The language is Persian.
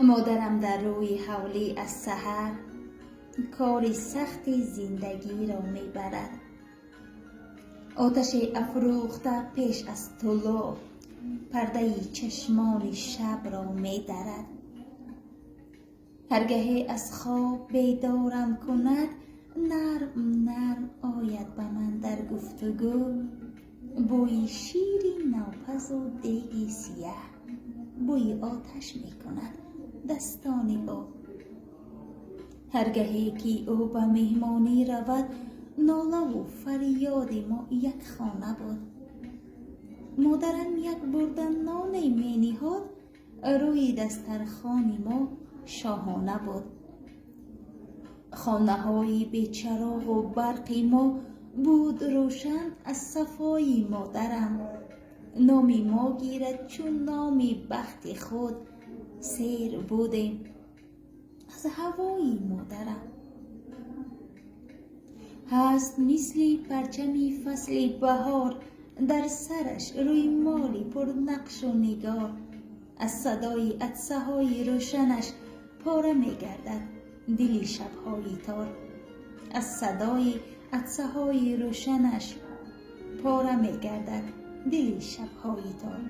مادرم در روی حولی از سحر کار سخت زندگی را میبرد. آتش افروخته پیش از طلوع پرده چشمان شب را میدرد. هرگاه از خواب بیدارم کند نرم نرم آید به من در گفتگو، بوی شیر نوپز و دیگ سیه، بوی آتش می کند دستان او. هرگاهی که او به مهمانی رود ناله و فریاد ما یک خانه بود. مادرم یک بردن نان می نهاد، روی دسترخوان ما شاهانه بود. خانه های بیچراغ و برق ما بود روشن از صفای مادرم. نام ما گیرد چون نام بخت خود، سیر بودیم از هوای مادرم. هست مثل پرچمی فصل بهار در سرش روی مالی پر نقش و نگار. از صدای عطسه های روشنش پاره می گردد دل شبهای تار. از صدای عطسه های روشنش پاره می گردد دل شبهای تار.